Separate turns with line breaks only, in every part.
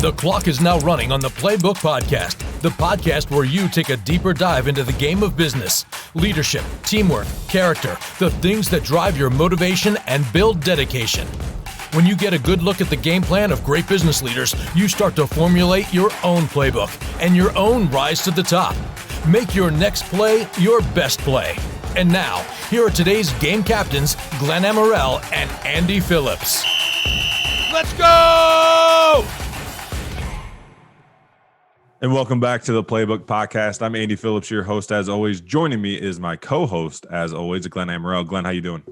The clock is now running on the Playbook podcast, the podcast where you take a deeper dive into the game of business, leadership, teamwork, character, the things that drive your motivation and build dedication. When you get a good look at the game plan of great business leaders, you start to formulate your own playbook and your own rise to the top. Make your next play your best play. And now, here are today's game captains, Glenn Amorell and Andy Phillips. Let's go!
And welcome back to the Playbook podcast. I'm Andy Phillips, your host as always. Joining me is my co-host as always, Glenn Amorell. Glenn, how you doing?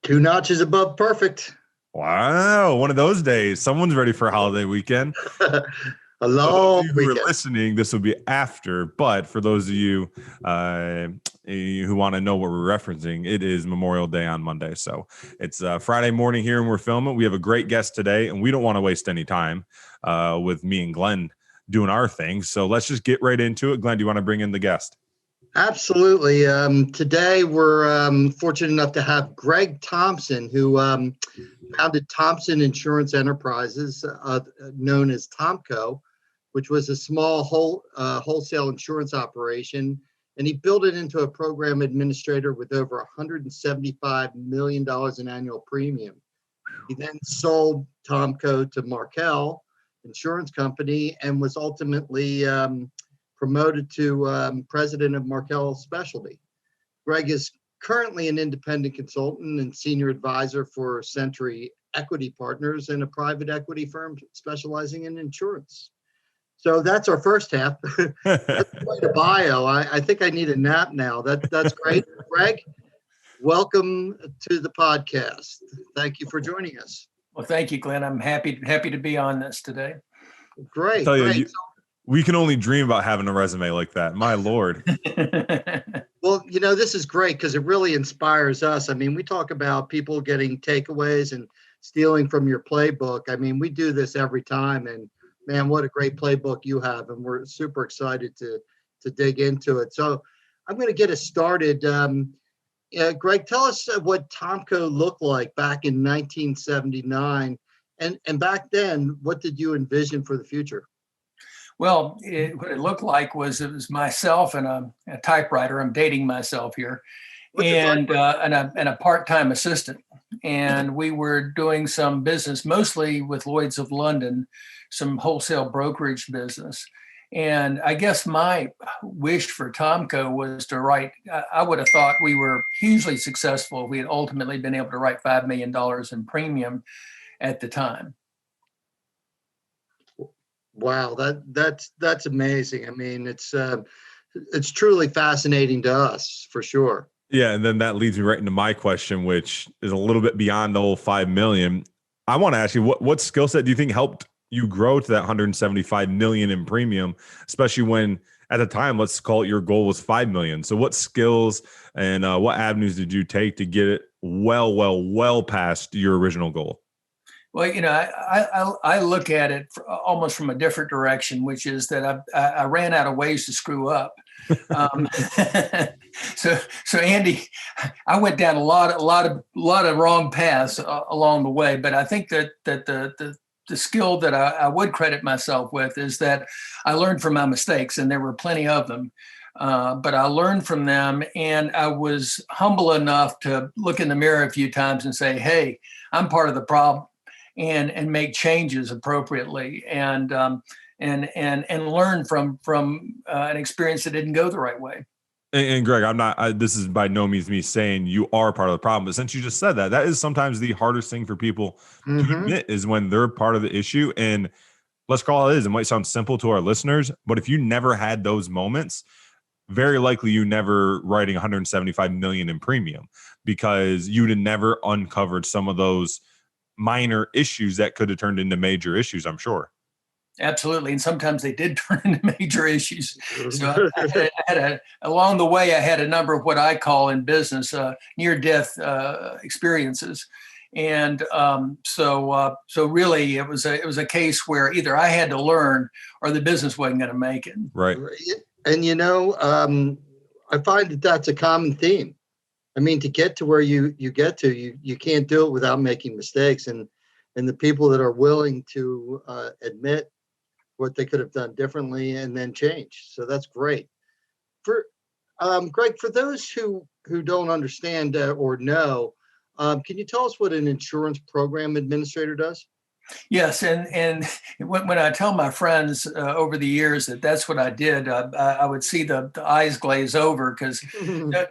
2 notches above perfect.
Wow, one of those days. Someone's ready for a holiday weekend.
A long
weekend.
weekend.
Who are listening, this will be after. But for those of you who want to know what we're referencing, it is Memorial Day on Monday. So it's Friday morning here and we're filming. We have a great guest today, and we don't want to waste any time with me and Glenn doing our thing. So let's just get right into it. Glenn, do you want to bring in the guest?
Absolutely. Today we're fortunate enough to have Greg Thompson, who founded Thompson Insurance Enterprises, known as THOMCO, which was a small wholesale insurance operation. And he built it into a program administrator with over $175 million in annual premium. He then sold THOMCO to Markel Insurance Company and was ultimately promoted to president of Markel Specialty. Greg is currently an independent consultant and senior advisor for Century Equity Partners and a private equity firm specializing in insurance. So that's our first half. That's quite a bio. I think I need a nap now. That's great. Greg, welcome to the podcast. Thank you for joining us.
Well, thank you, Glenn. I'm happy to be on this today.
Great.
We can only dream about having a resume like that. My Lord.
Well, this is great because it really inspires us. I mean, we talk about people getting takeaways and stealing from your playbook. I mean, we do this every time, and man, what a great playbook you have. And we're super excited to dig into it. So I'm going to get us started. Greg, tell us what THOMCO looked like back in 1979. And back then, what did you envision for the future?
Well, what it looked like was it was myself and a typewriter. I'm dating myself here, and a part-time assistant. And we were doing some business, mostly with Lloyd's of London, some wholesale brokerage business. And I guess my wish for THOMCO was to write. I would have thought we were hugely successful if we had ultimately been able to write $5 million in premium at the time.
Wow, that's amazing. I mean, it's truly fascinating to us for sure.
Yeah, and then that leads me right into my question, which is a little bit beyond the whole 5 million. I want to ask you, what skill set do you think helped you grow to that 175 million in premium, especially when at the time, let's call it your goal was 5 million. So what skills and what avenues did you take to get it well past your original goal?
Well, I look at it almost from a different direction, which is that I ran out of ways to screw up. So Andy, I went down a lot of wrong paths along the way. But I think that the skill that I would credit myself with is that I learned from my mistakes, and there were plenty of them. But I learned from them, and I was humble enough to look in the mirror a few times and say, "Hey, I'm part of the problem." And make changes appropriately and learn from an experience that didn't go the right way.
And Greg, this is by no means me saying you are part of the problem, but since you just said that is sometimes the hardest thing for people to admit is when they're part of the issue. And let's call it is. It might sound simple to our listeners, but if you never had those moments, very likely you never writing 175 million in premium because you'd have never uncovered some of those minor issues that could have turned into major issues, I'm sure.
Absolutely. And sometimes they did turn into major issues. So along the way, I had a number of what I call in business near-death experiences. And so really it was a case where either I had to learn or the business wasn't going to make it.
Right.
And, I find that that's a common theme. I mean, to get to where you get to, you can't do it without making mistakes. And and the people that are willing to admit what they could have done differently and then change. So that's great. For Greg, for those who don't understand or know, can you tell us what an insurance program administrator does?
Yes, and when I tell my friends over the years that that's what I did, I would see the eyes glaze over because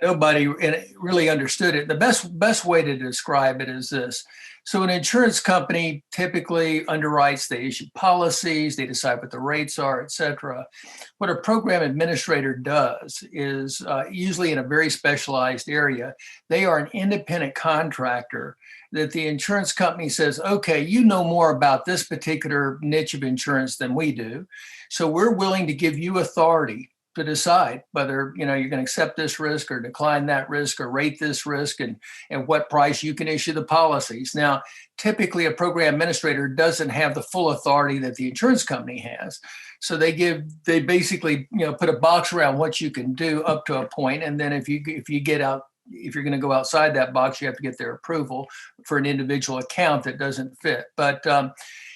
nobody really understood it. The best way to describe it is this. So an insurance company typically underwrites, they issue policies, they decide what the rates are, et cetera. What a program administrator does is usually in a very specialized area, they are an independent contractor that the insurance company says, okay, you know more about this particular niche of insurance than we do. So we're willing to give you authority to decide whether you're going to accept this risk or decline that risk or rate this risk and what price you can issue the policies. Now, typically a program administrator doesn't have the full authority that the insurance company has. So they basically put a box around what you can do up to a point, and then if you get out, if you're going to go outside that box, you have to get their approval for an individual account that doesn't fit. But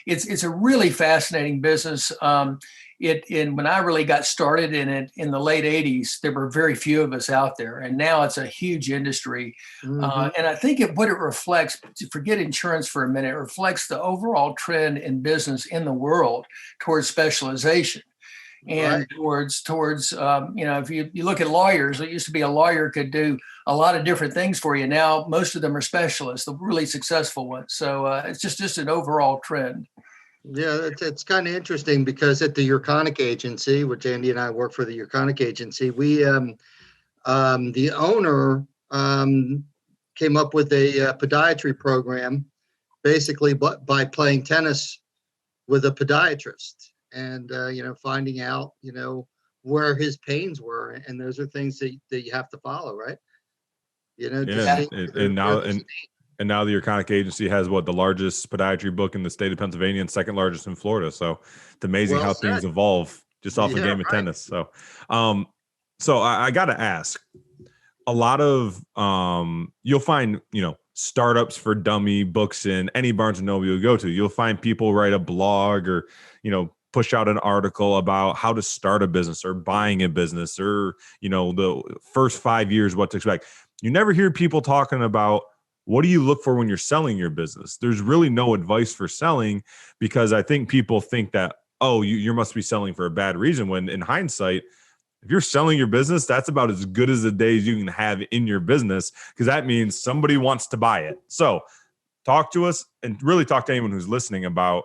it's a really fascinating business. When I really got started in it in the late 80s, there were very few of us out there, and now it's a huge industry. Mm-hmm. And I think what it reflects, to forget insurance for a minute, it reflects the overall trend in business in the world towards specialization. And right. towards if you look at lawyers, it used to be a lawyer could do a lot of different things for you. Now, most of them are specialists, the really successful ones. So it's just an overall trend.
Yeah, it's kind of interesting because at the Urconic agency, which Andy and I work for the Urconic agency, we the owner came up with a podiatry program, basically by playing tennis with a podiatrist. And, finding out, where his pains were. And those are things that you have to follow, right?
And now the Urconic agency has the largest podiatry book in the state of Pennsylvania and second largest in Florida. So it's amazing how things evolve just off a game of tennis. So, I got to ask, a lot of, you'll find, startups for dummy books in any Barnes and Noble you go to. You'll find people write a blog or, push out an article about how to start a business or buying a business or, the first 5 years, what to expect. You never hear people talking about what do you look for when you're selling your business. There's really no advice for selling because I think people think that, you must be selling for a bad reason, when in hindsight, if you're selling your business, that's about as good as the days you can have in your business because that means somebody wants to buy it. So talk to us and really talk to anyone who's listening about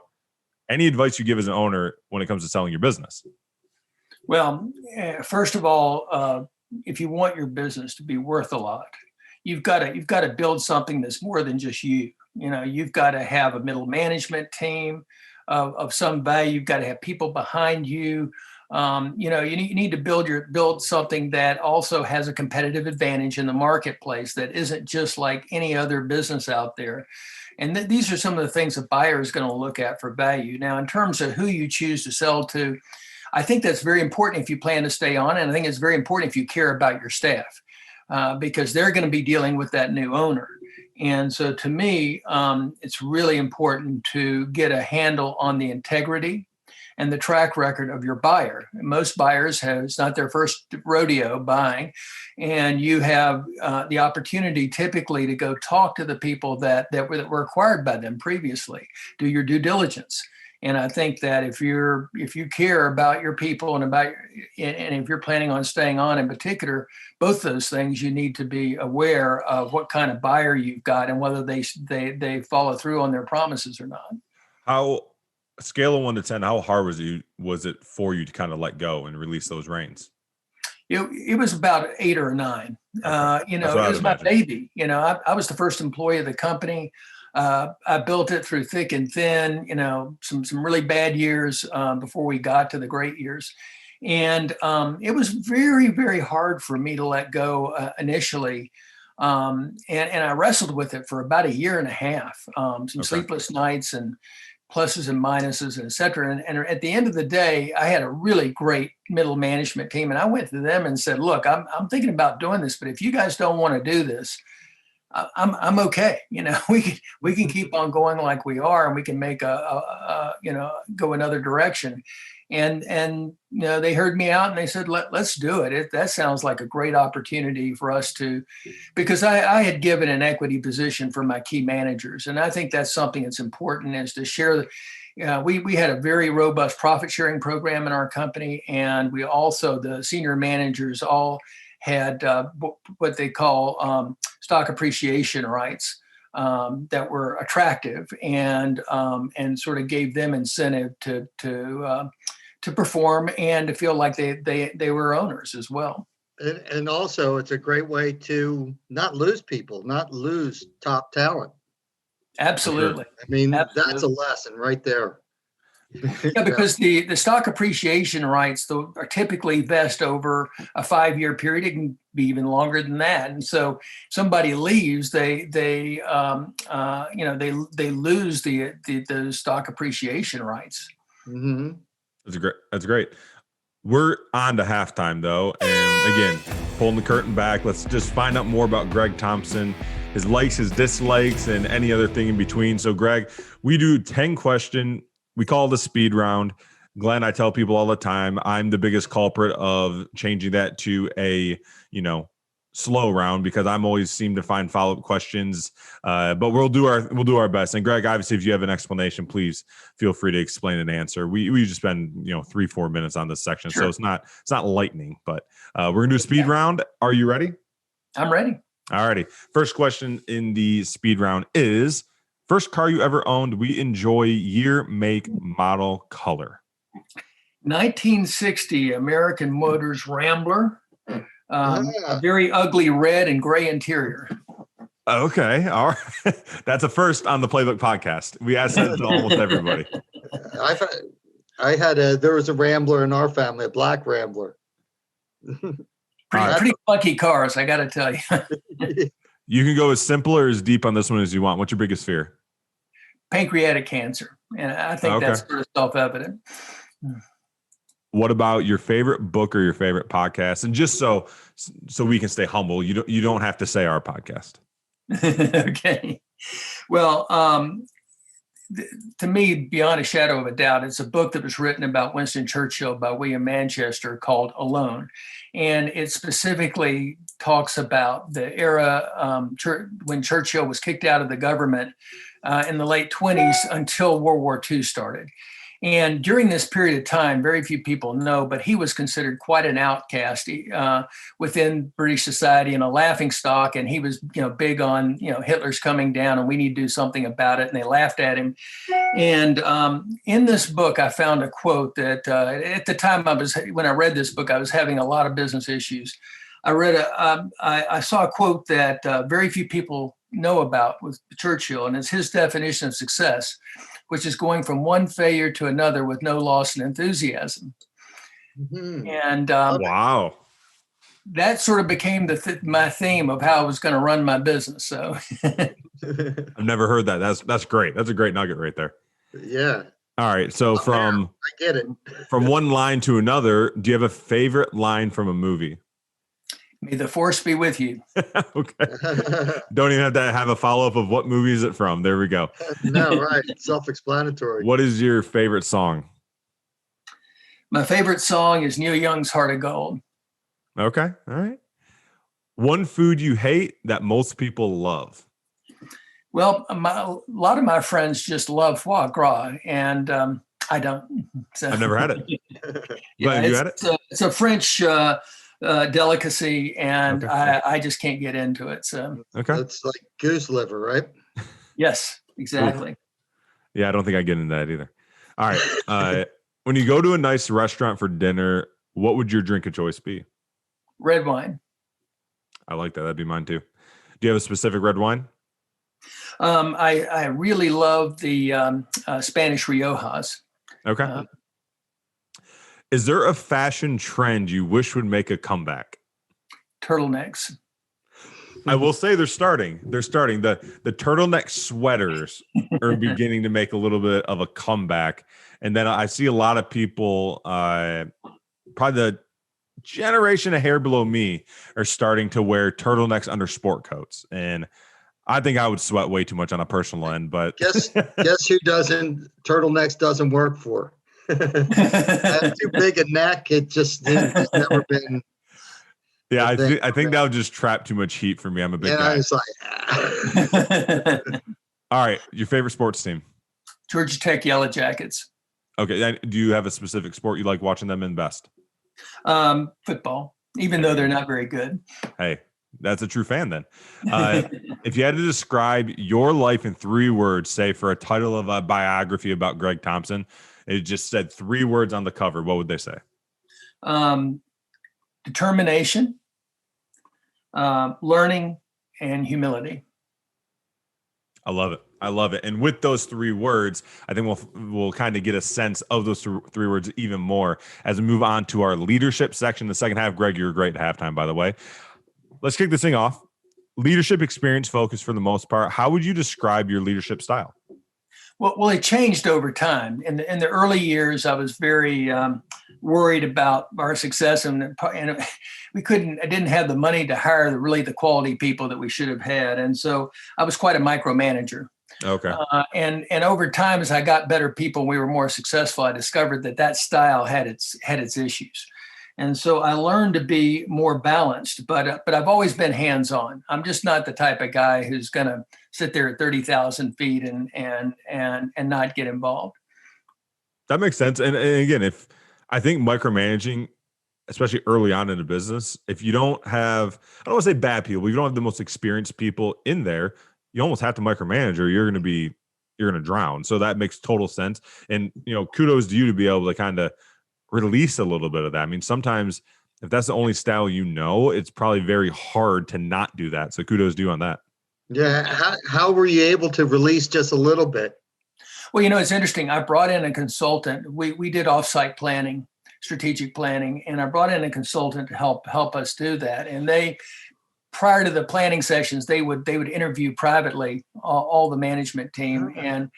any advice you give as an owner when it comes to selling your business.
Well, first of all, if you want your business to be worth a lot, you've got to build something that's more than just you. You've got to have a middle management team of some value. You've got to have people behind you. You need to build something that also has a competitive advantage in the marketplace that isn't just like any other business out there. And these are some of the things a buyer is going to look at for value. Now, in terms of who you choose to sell to, I think that's very important if you plan to stay on. And I think it's very important if you care about your staff because they're going to be dealing with that new owner. And so to me, it's really important to get a handle on the integrity and the track record of your buyer. Most buyers it's not their first rodeo buying, and you have the opportunity typically to go talk to the people that were acquired by them previously. Do your due diligence. And I think that if you care about your people and if you're planning on staying on in particular, both those things, you need to be aware of what kind of buyer you've got and whether they follow through on their promises or not.
How scale of 1 to 10, how hard was it for you to kind of let go and release those reins?
It was about 8 or 9. Okay. It was my baby. I was the first employee of the company. I built it through thick and thin, some really bad years before we got to the great years. And it was very, very hard for me to let go initially. And I wrestled with it for about 1.5 years, some sleepless nights and pluses and minuses, et cetera. And at the end of the day, I had a really great middle management team. And I went to them and said, look, I'm thinking about doing this, but if you guys don't want to do this, I'm okay. We can keep on going like we are, and we can make go another direction. And they heard me out and they said, let's do it. That sounds like a great opportunity for us to, because I had given an equity position for my key managers. And I think that's something that's important, is to share. We had a very robust profit sharing program in our company. And we also, the senior managers all had what they call stock appreciation rights that were attractive, and sort of gave them incentive to perform and to feel like they were owners as well.
And also, it's a great way to not lose people, not lose top talent.
Absolutely.
I mean,
Absolutely.
That's a lesson right there.
Yeah, because the stock appreciation rights are typically vest over a 5-year period. It can be even longer than that. And so somebody leaves, they lose the stock appreciation rights.
Mm-hmm.
That's great. We're on to halftime though, and again, pulling the curtain back. Let's just find out more about Greg Thompson, his likes, his dislikes, and any other thing in between. So, Greg, we do 10 question. We call it the speed round. Glenn, I tell people all the time, I'm the biggest culprit of changing that to a, slow round, because I'm always seem to find follow-up questions. But we'll do our best. And Greg, obviously, if you have an explanation, please feel free to explain and answer. We just spend 3-4 minutes on this section,
Sure.
so it's not lightning. But we're gonna do a speed round. Are you ready?
I'm ready.
All righty. First question in the speed round is: first car you ever owned. We enjoy year, make, model, color.
1960 American Motors Rambler. A very ugly red and gray interior.
Okay. All right. That's a first on the Playbook podcast. We asked that to almost everybody.
There was a Rambler in our family, a black Rambler.
Pretty lucky cars, I got to tell you.
You can go as simple or as deep on this one as you want. What's your biggest fear?
Pancreatic cancer. And I think that's sort of self-evident.
What about your favorite book or your favorite podcast? And just so we can stay humble, you don't have to say our podcast.
Okay. Well, to me, beyond a shadow of a doubt, it's a book that was written about Winston Churchill by William Manchester called Alone. And it specifically talks about the era when Churchill was kicked out of the government in the late 1920s until World War II started. And during this period of time, very few people know, but he was considered quite an outcast within British society and a laughingstock. And he was, big on, Hitler's coming down and we need to do something about it. And they laughed at him. And in this book, I found a quote that at the time when I read this book, I was having a lot of business issues. I saw a quote that very few people know about with Churchill, and it's his definition of success, which is going from one failure to another with no loss in enthusiasm. Mm-hmm. And
wow,
that sort of became my theme of how I was going to run my business. So
I've never heard that. That's great. That's a great nugget right there.
Yeah.
All right. So
I get it.
From one line to another, do you have a favorite line from a movie?
May the force be with you.
Okay. Don't even have to have a follow-up of what movie is it from. There we go.
No, right. Self-explanatory.
What is your favorite song?
My favorite song is Neil Young's Heart of Gold.
Okay. All right. One food you hate that most people love?
Well, a lot of my friends just love foie gras, and I don't. So.
I've never had it.
Yeah,
have you had it?
It's a French delicacy, and okay. I just can't get into it. So
okay,
it's like goose liver, right?
Yes, exactly.
Yeah, I don't think I get into that either. All right, when you go to a nice restaurant for dinner, what would your drink of choice be?
Red wine.
I like that. That'd be mine too. Do you have a specific red wine?
I really love the Spanish Riojas.
Okay. Is there a fashion trend you wish would make a comeback?
Turtlenecks.
I will say they're starting. The turtleneck sweaters are beginning to make a little bit of a comeback. And then I see a lot of people, probably the generation a hair below me, are starting to wear turtlenecks under sport coats. And I think I would sweat way too much on a personal end, but
Guess who doesn't turtlenecks doesn't work for? I have too big a neck. It just has never been.
Yeah, I think that would just trap too much heat for me. I'm a big guy.
I was like,
All right, your favorite sports team?
Georgia Tech Yellow Jackets.
Okay, do you have a specific sport you like watching them in best?
Football, even though they're not very good.
Hey, that's a true fan then. If you had to describe your life in 3 words, say for a title of a biography about Greg Thompson, it just said 3 words on the cover, what would they say?
Determination, learning, and humility.
I love it. I love it. And with those 3 words, I think we'll kind of get a sense of those 3 words even more as we move on to our leadership section. The second half, Greg, you were great at halftime, by the way. Let's kick this thing off. Leadership experience focused for the most part. How would you describe your leadership style?
Well, it changed over time. In the early years, I was very worried about our success, and I didn't have the money to hire the quality people that we should have had, and so I was quite a micromanager.
Okay.
And over time, as I got better people, and we were more successful, I discovered that style had its issues. And so I learned to be more balanced, but I've always been hands-on. I'm just not the type of guy who's going to sit there at 30,000 feet and not get involved.
That makes sense. And again, if I think micromanaging, especially early on in a business, if you don't have, I don't want to say bad people, but you don't have the most experienced people in there, you almost have to micromanage or you're going to drown. So that makes total sense. And, kudos to you to be able to kind of release a little bit of that. I mean, sometimes if that's the only style it's probably very hard to not do that. So kudos to you on that.
Yeah. How were you able to release just a little bit?
Well, it's interesting. I brought in a consultant. We did offsite planning, strategic planning, and I brought in a consultant to help us do that. And prior to the planning sessions, they would interview privately all the management team, and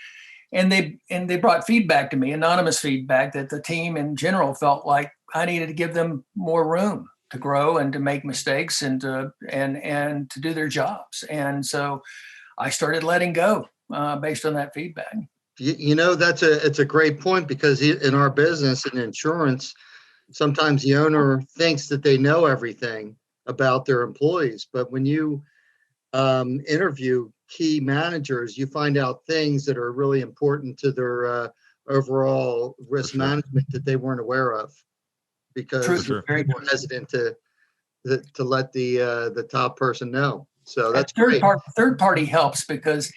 they brought feedback to me, anonymous feedback, that the team in general felt like I needed to give them more room to grow and to make mistakes and to do their jobs. And so I started letting go based on that feedback.
It's a great point, because in our business in insurance, sometimes the owner thinks that they know everything about their employees, but when you interview key managers, you find out things that are really important to their overall risk management that they weren't aware of, because they're very hesitant to let the top person know. So that's great.
Third party helps, because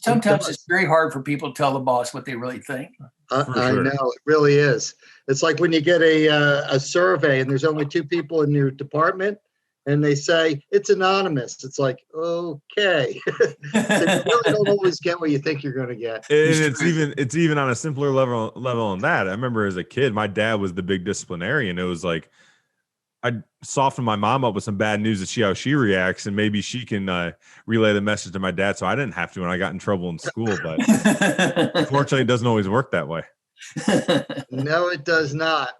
sometimes it's very hard for people to tell the boss what they really think.
I know, it really is. It's like when you get a survey and there's only 2 people in your department, and they say it's anonymous. It's like, okay. So you really don't always get what you think you're going to get.
And it's even on a simpler level than that. I remember as a kid, my dad was the big disciplinarian. It was like, I'd soften my mom up with some bad news to see how she reacts, and maybe she can relay the message to my dad, so I didn't have to when I got in trouble in school. But unfortunately, it doesn't always work that way.
No, it does not.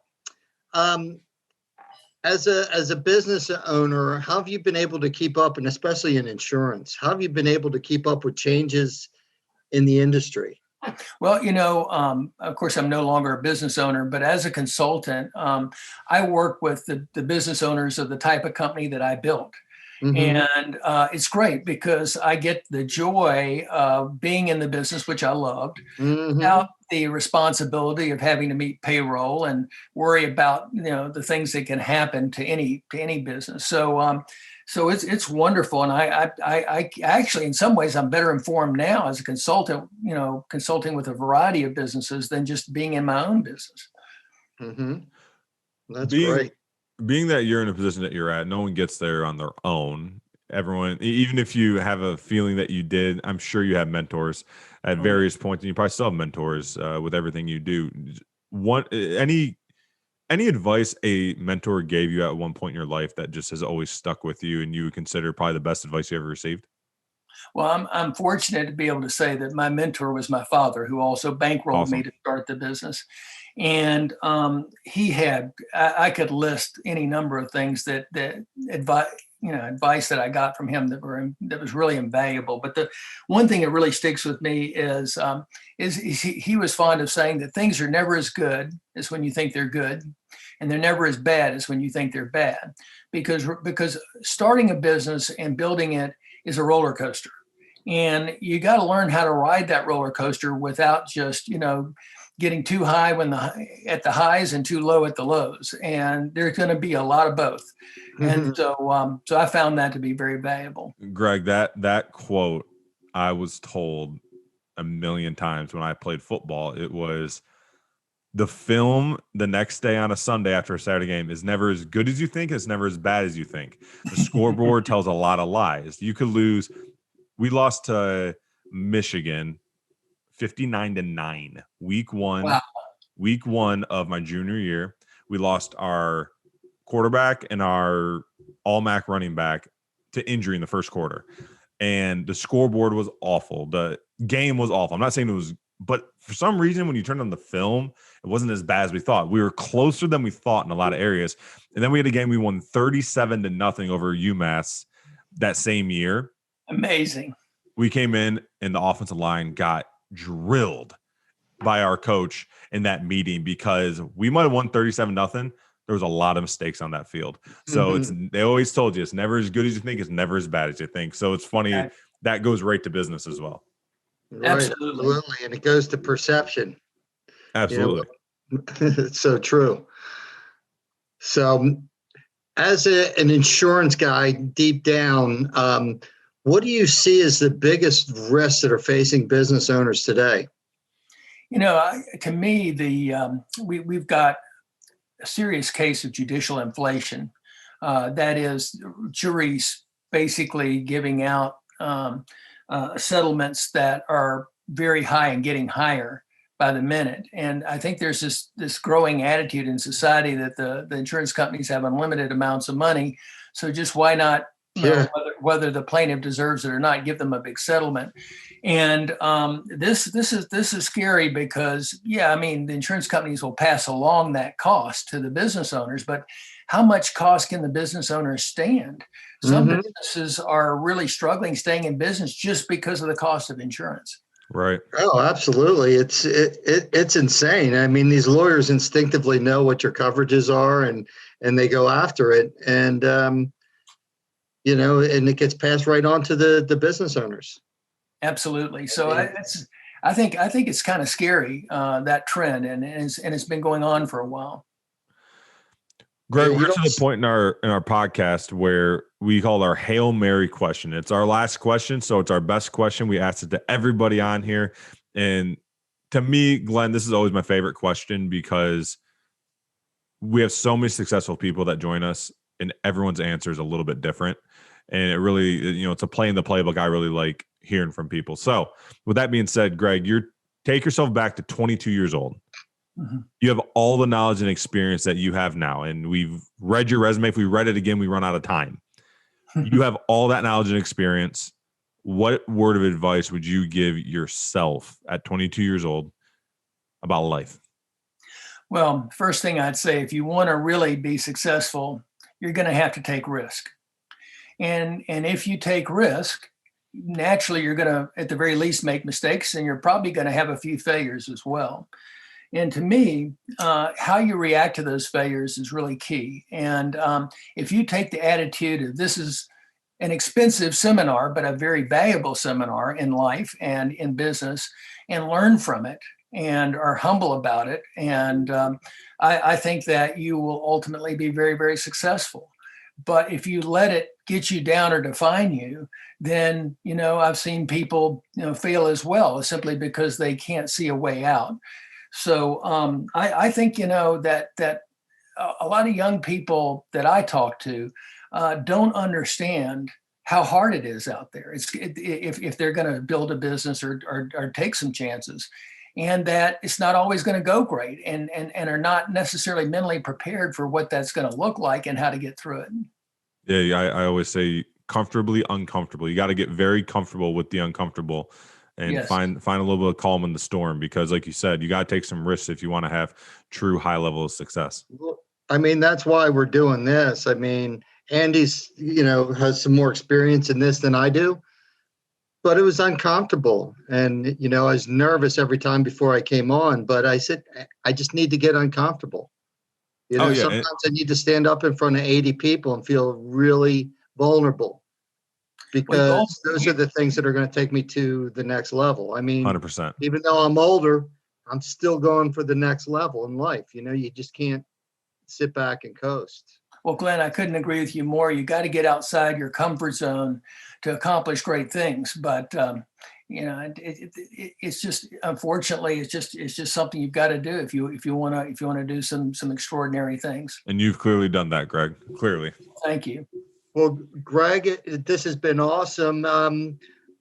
As a business owner, how have you been able to keep up, and especially in insurance, how have you been able to keep up with changes in the industry?
Well, of course, I'm no longer a business owner, but as a consultant, I work with the business owners of the type of company that I built. And it's great because I get the joy of being in the business, which I loved, without the responsibility of having to meet payroll and worry about the things that can happen to any business. So it's wonderful, and I actually, in some ways, I'm better informed now as a consultant, consulting with a variety of businesses than just being in my own business.
That's great.
Being that you're in a position that you're at, no one gets there on their own. Everyone, even if you have a feeling that you did, I'm sure you have mentors at various points, and you probably still have mentors with everything you do. Any advice a mentor gave you at one point in your life that just has always stuck with you and you would consider probably the best advice you ever received?
Well, I'm fortunate to be able to say that my mentor was my father, who also bankrolled me to start the business. And he had, I could list any number of things that advice that I got from him that was really invaluable. But the one thing that really sticks with me is he was fond of saying that things are never as good as when you think they're good, and they're never as bad as when you think they're bad, because starting a business and building it is a roller coaster, and you got to learn how to ride that roller coaster without just getting too high at the highs and too low at the lows. And there's going to be a lot of both. And so I found that to be very valuable.
Greg, that quote, I was told a million times when I played football. It was, the film the next day on a Sunday after a Saturday game is never as good as you think. It's never as bad as you think. The scoreboard tells a lot of lies. You could lose. We lost to Michigan 59-9 week one. Wow. Week one of my junior year. We lost our quarterback and our all-MAC running back to injury in the first quarter. And the scoreboard was awful. The game was awful. I'm not saying it was, but for some reason, when you turned on the film, it wasn't as bad as we thought. We were closer than we thought in a lot of areas. And then we had a game we won 37-0 over UMass that same year.
Amazing.
We came in and the offensive line got drilled by our coach in that meeting because we might have won 37-0. There was a lot of mistakes on that field. So they always told you it's never as good as you think. It's never as bad as you think. So it's funny that goes right to business as well.
Right, absolutely. And it goes to perception.
Absolutely.
It's so true. So as an insurance guy deep down, what do you see as the biggest risks that are facing business owners today?
To me, we've got a serious case of judicial inflation. That is, juries basically giving out settlements that are very high and getting higher by the minute. And I think there's this growing attitude in society that the insurance companies have unlimited amounts of money. So just why not, whether the plaintiff deserves it or not, give them a big settlement. And this is scary because, the insurance companies will pass along that cost to the business owners, but how much cost can the business owners stand? Some businesses are really struggling staying in business just because of the cost of insurance.
Right.
Oh, absolutely. It's insane. I mean, these lawyers instinctively know what your coverages are and they go after it. And, and it gets passed right on to the business owners.
Absolutely. So I think it's kind of scary, that trend, and it's been going on for a while.
Greg, we're to the point in our podcast where we call our Hail Mary question. It's our last question, so it's our best question. We asked it to everybody on here. And to me, Glenn, this is always my favorite question because we have so many successful people that join us, and everyone's answer is a little bit different. And it really, it's a play in the playbook I really like hearing from people. So with that being said, Greg, take yourself back to 22 years old. You have all the knowledge and experience that you have now. And we've read your resume. If we read it again, we run out of time. You have all that knowledge and experience. What word of advice would you give yourself at 22 years old about life?
Well, first thing I'd say, if you want to really be successful, you're going to have to take risk. And if you take risk, naturally, you're going to, at the very least, make mistakes, and you're probably going to have a few failures as well. And to me, how you react to those failures is really key. And if you take the attitude of this is an expensive seminar, but a very valuable seminar in life and in business, and learn from it and are humble about it, and I think that you will ultimately be very, very successful. But if you let it get you down or define you, then, I've seen people, fail as well, simply because they can't see a way out. So I think, that a lot of young people that I talk to don't understand how hard it is out there. If they're going to build a business or take some chances, and that it's not always going to go great, and are not necessarily mentally prepared for what that's going to look like and how to get through it.
Yeah, I always say comfortably uncomfortable. You got to get very comfortable with the uncomfortable. And find a little bit of calm in the storm, because like you said, you got to take some risks if you want to have true high level of success.
I mean, that's why we're doing this. I mean, Andy's, has some more experience in this than I do, but it was uncomfortable. And, I was nervous every time before I came on, but I said, I just need to get uncomfortable. Sometimes I need to stand up in front of 80 people and feel really vulnerable, because those are the things that are going to take me to the next level. I mean,
100%.
Even though I'm older, I'm still going for the next level in life. You just can't sit back and coast.
Well, Glenn, I couldn't agree with you more. You got to get outside your comfort zone to accomplish great things. But it's just, unfortunately, it's just something you've got to do if you want to do some extraordinary things.
And you've clearly done that, Greg. Clearly.
Thank you.
Well, Greg, this has been awesome.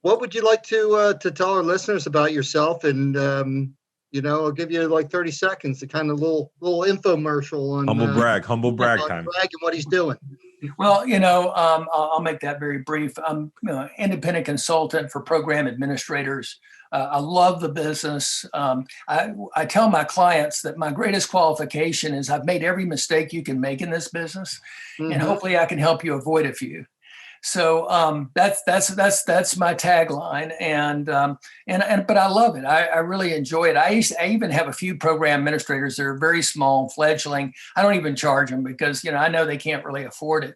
What would you like to tell our listeners about yourself? And I'll give you like 30 seconds to kind of little infomercial on
humble brag time.
Greg and what he's doing.
Well, I'll make that very brief. I'm independent consultant for program administrators. I love the business. I tell my clients that my greatest qualification is I've made every mistake you can make in this business, and hopefully I can help you avoid a few. So that's my tagline, and but I love it. I really enjoy it. I even have a few program administrators that are very small, fledgling. I don't even charge them because I know they can't really afford it,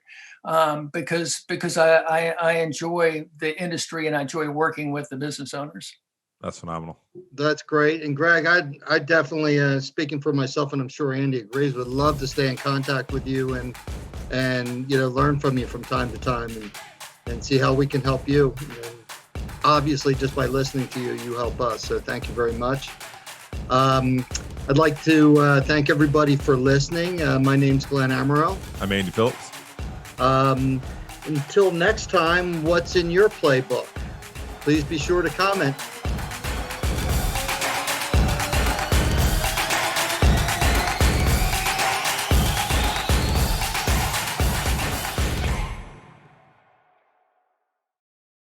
because I enjoy the industry and I enjoy working with the business owners.
That's phenomenal.
That's great. And Greg, I definitely, speaking for myself, and I'm sure Andy agrees, would love to stay in contact with you and learn from you from time to time and see how we can help you. Obviously, just by listening to you, you help us. So thank you very much. I'd like to thank everybody for listening. My name's Glenn Amaro.
I'm Andy Phillips.
Until next time, what's in your playbook? Please be sure to comment.